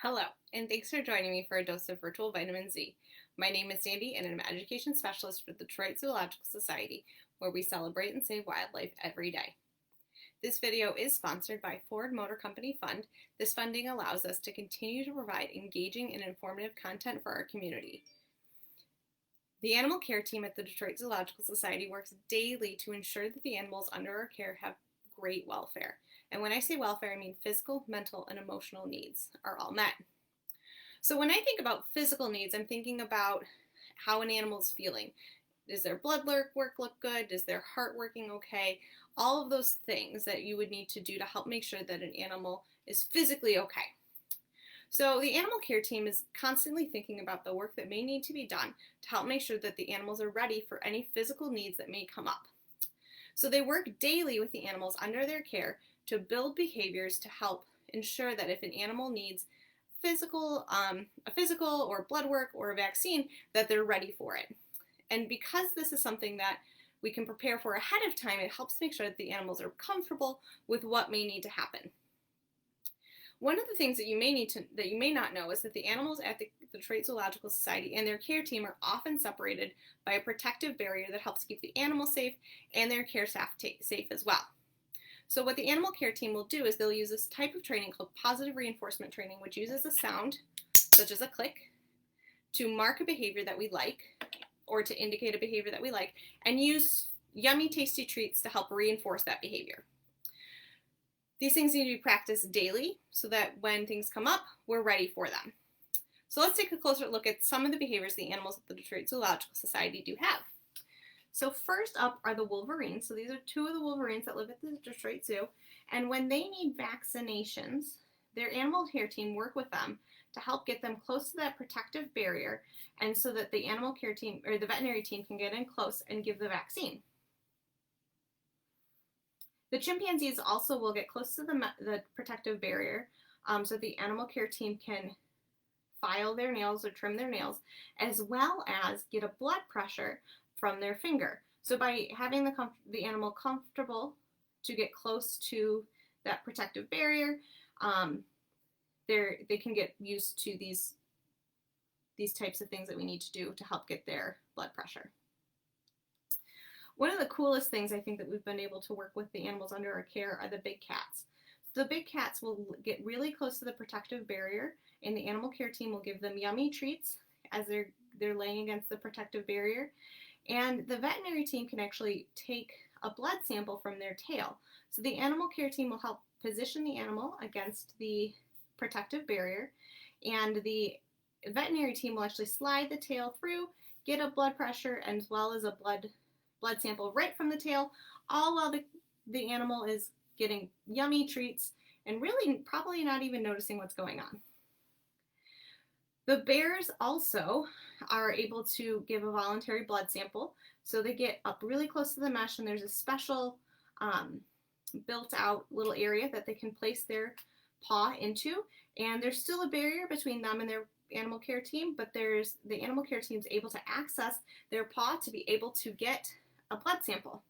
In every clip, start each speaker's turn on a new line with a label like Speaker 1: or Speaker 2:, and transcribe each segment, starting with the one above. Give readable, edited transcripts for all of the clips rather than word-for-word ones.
Speaker 1: Hello, and thanks for joining me for a dose of virtual vitamin Z. My name is Sandy, and I'm an education specialist for the Detroit Zoological Society, where we celebrate and save wildlife every day. This video is sponsored by Ford Motor Company Fund. This funding allows us to continue to provide engaging and informative content for our community. The animal care team at the Detroit Zoological Society works daily to ensure that the animals under our care have great welfare. And when I say welfare, I mean physical, mental, and emotional needs are all met. So when I think about physical needs, I'm thinking about how an animal is feeling. Is their blood work look good? Is their heart working okay? All of those things that you would need to do to help make sure that an animal is physically okay. So the animal care team is constantly thinking about the work that may need to be done to help make sure that the animals are ready for any physical needs that may come up. So they work daily with the animals under their care to build behaviors to help ensure that if an animal needs a physical or blood work or a vaccine, that they're ready for it. And because this is something that we can prepare for ahead of time, it helps make sure that the animals are comfortable with what may need to happen. One of the things that you may not know is that the animals at the Detroit Zoological Society and their care team are often separated by a protective barrier that helps keep the animals safe and their care staff safe as well. So what the animal care team will do is they'll use this type of training called positive reinforcement training, which uses a sound, such as a click, to mark a behavior that we like, or to indicate a behavior that we like, and use yummy, tasty treats to help reinforce that behavior. These things need to be practiced daily so that when things come up, we're ready for them. So let's take a closer look at some of the behaviors the animals at the Detroit Zoological Society do have. So first up are the wolverines. So these are two of the wolverines that live at the Detroit Zoo. And when they need vaccinations, their animal care team work with them to help get them close to that protective barrier, and so that the animal care team or the veterinary team can get in close and give the vaccine. The chimpanzees also will get close to the protective barrier so the animal care team can file their nails or trim their nails, as well as get a blood pressure from their finger. So by having the animal comfortable to get close to that protective barrier, they can get used to these types of things that we need to do to help get their blood pressure. One of the coolest things I think that we've been able to work with the animals under our care are the big cats. The big cats will get really close to the protective barrier, and the animal care team will give them yummy treats as they're laying against the protective barrier. And the veterinary team can actually take a blood sample from their tail. So the animal care team will help position the animal against the protective barrier, and the veterinary team will actually slide the tail through, get a blood pressure as well as a blood sample right from the tail, all while the animal is getting yummy treats and really probably not even noticing what's going on. The bears also are able to give a voluntary blood sample. So they get up really close to the mesh, and there's a special built out little area that they can place their paw into. And there's still a barrier between them and their animal care team, but the animal care team is able to access their paw to be able to get a blood sample,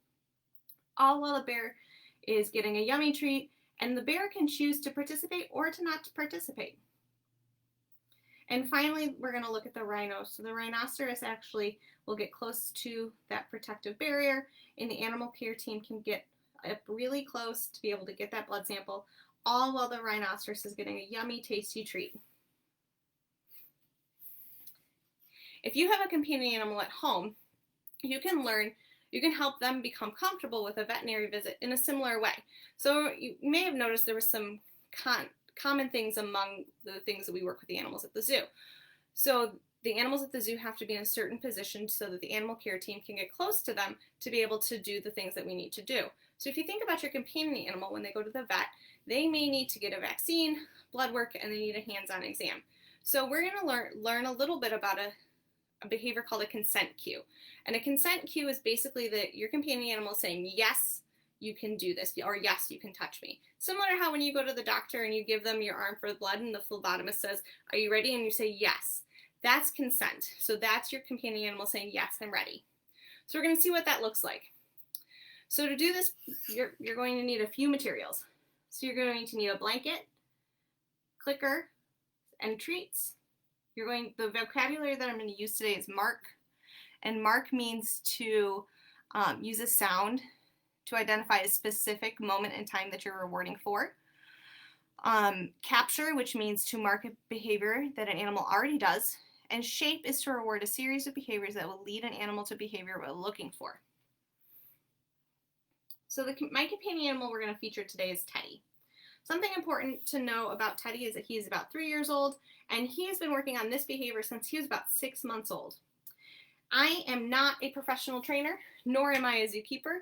Speaker 1: all while the bear is getting a yummy treat, and the bear can choose to participate or to not participate. And finally, we're going to look at the rhino. So the rhinoceros actually will get close to that protective barrier, and the animal care team can get up really close to be able to get that blood sample, all while the rhinoceros is getting a yummy, tasty treat. If you have a companion animal at home, you can help them become comfortable with a veterinary visit in a similar way. So you may have noticed there was some common things among the things that we work with the animals at the zoo. So the animals at the zoo have to be in a certain position so that the animal care team can get close to them to be able to do the things that we need to do. So if you think about your companion animal when they go to the vet, they may need to get a vaccine, blood work, and they need a hands-on exam. So we're going to learn a little bit about a behavior called a consent cue. And a consent cue is basically that your companion animal is saying, yes, you can do this, or yes, you can touch me. Similar to how when you go to the doctor and you give them your arm for the blood and the phlebotomist says, are you ready? And you say, yes. That's consent. So that's your companion animal saying, yes, I'm ready. So we're going to see what that looks like. So to do this, you're going to need a few materials. So you're going to need a blanket, clicker, and treats. The vocabulary that I'm going to use today is mark, and mark means to use a sound to identify a specific moment in time that you're rewarding for. Capture, which means to mark a behavior that an animal already does, and shape is to reward a series of behaviors that will lead an animal to behavior we're looking for. So my companion animal we're going to feature today is Teddy. Something important to know about Teddy is that he is about 3 years old, and he has been working on this behavior since he was about 6 months old. I am not a professional trainer, nor am I a zookeeper.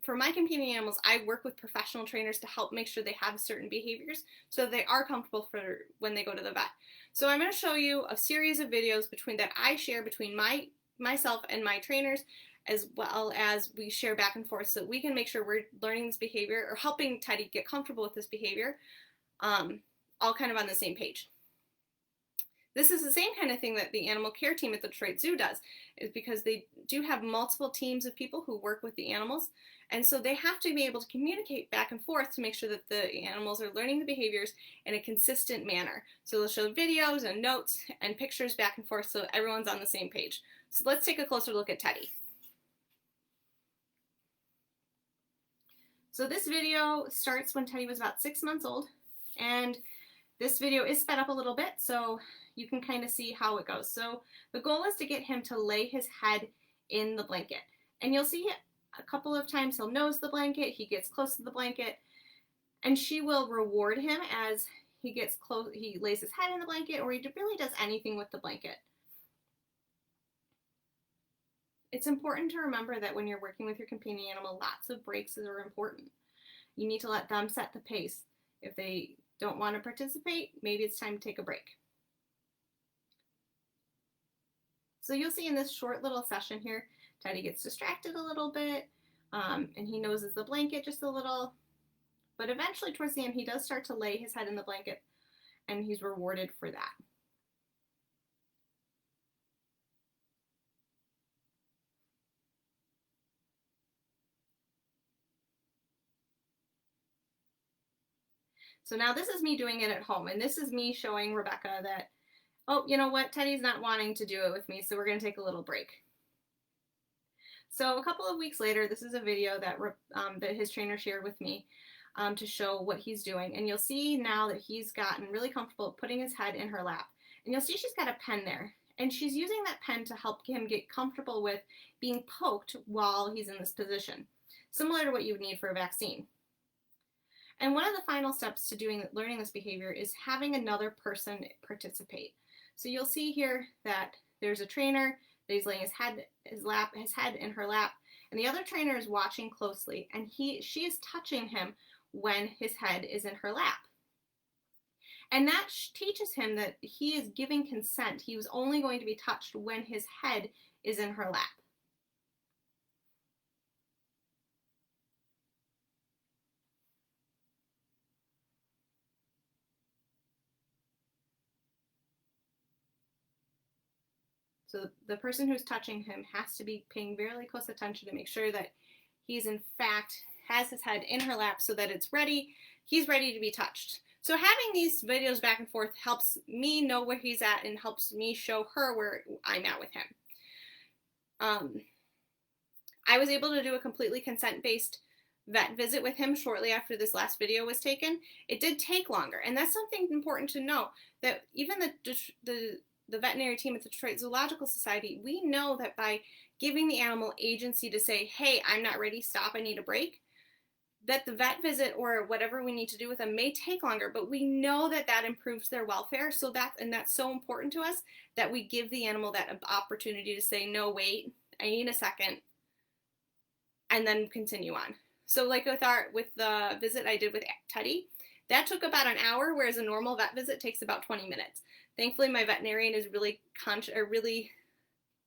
Speaker 1: For my companion animals, I work with professional trainers to help make sure they have certain behaviors so they are comfortable for when they go to the vet. So I'm going to show you a series of videos that I share between myself and my trainers, as well as we share back and forth so we can make sure we're learning this behavior or helping Teddy get comfortable with this behavior, all kind of on the same page. This is the same kind of thing that the animal care team at the Detroit Zoo does, is because they do have multiple teams of people who work with the animals, and so they have to be able to communicate back and forth to make sure that the animals are learning the behaviors in a consistent manner. So they'll show videos and notes and pictures back and forth so everyone's on the same page. So let's take a closer look at Teddy. So this video starts when Teddy was about 6 months old, and this video is sped up a little bit so you can kind of see how it goes. So the goal is to get him to lay his head in the blanket, and you'll see a couple of times he'll nose the blanket, he gets close to the blanket, and she will reward him as he gets close, he lays his head in the blanket, or he really does anything with the blanket. It's important to remember that when you're working with your companion animal, lots of breaks are important. You need to let them set the pace. If they don't want to participate, maybe it's time to take a break. So you'll see in this short little session here, Teddy gets distracted a little bit, and he noses the blanket just a little, but eventually towards the end he does start to lay his head in the blanket, and he's rewarded for that. So now this is me doing it at home, and this is me showing Rebecca that, oh, you know what, Teddy's not wanting to do it with me, so we're going to take a little break. So a couple of weeks later, this is a video that his trainer shared with me to show what he's doing, and you'll see now that he's gotten really comfortable putting his head in her lap. And you'll see she's got a pen there, and she's using that pen to help him get comfortable with being poked while he's in this position, similar to what you would need for a vaccine. And one of the final steps to learning this behavior is having another person participate. So you'll see here that there's a trainer that he's laying his head in her lap, and the other trainer is watching closely, and she is touching him when his head is in her lap. And that teaches him that he is giving consent. He was only going to be touched when his head is in her lap. So the person who's touching him has to be paying very close attention to make sure that he's in fact has his head in her lap so that it's ready, he's ready to be touched. So having these videos back and forth helps me know where he's at and helps me show her where I'm at with him. I was able to do a completely consent-based vet visit with him shortly after this last video was taken. It did take longer, and that's something important to know, that even the veterinary team at the Detroit Zoological Society, we know that by giving the animal agency to say, hey, I'm not ready, stop, I need a break, that the vet visit or whatever we need to do with them may take longer, but we know that that improves their welfare. So that's so important to us that we give the animal that opportunity to say, no, wait, I need a second, and then continue on. So like with the visit I did with Teddy, that took about an hour, whereas a normal vet visit takes about 20 minutes. Thankfully, my veterinarian is really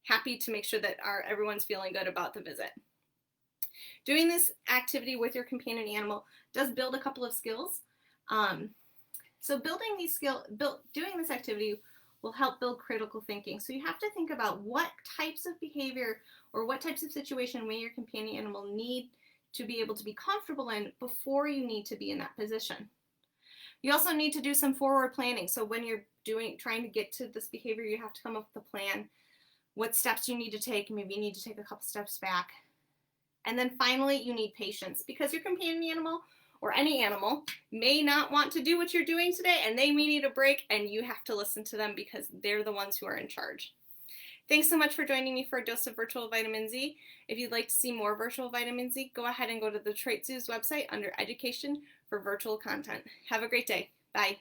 Speaker 1: happy to make sure that everyone's feeling good about the visit. Doing this activity with your companion animal does build a couple of skills. So doing this activity will help build critical thinking. So you have to think about what types of behavior or what types of situation may your companion animal need to be able to be comfortable in before you need to be in that position. You also need to do some forward planning. So when you're trying to get to this behavior, you have to come up with a plan, what steps you need to take. Maybe you need to take a couple steps back. And then finally, you need patience, because your companion animal or any animal may not want to do what you're doing today, and they may need a break, and you have to listen to them because they're the ones who are in charge. Thanks so much for joining me for a dose of virtual vitamin Z. If you'd like to see more virtual vitamin Z, go ahead and go to the Detroit Zoo's website under Education for virtual content. Have a great day. Bye.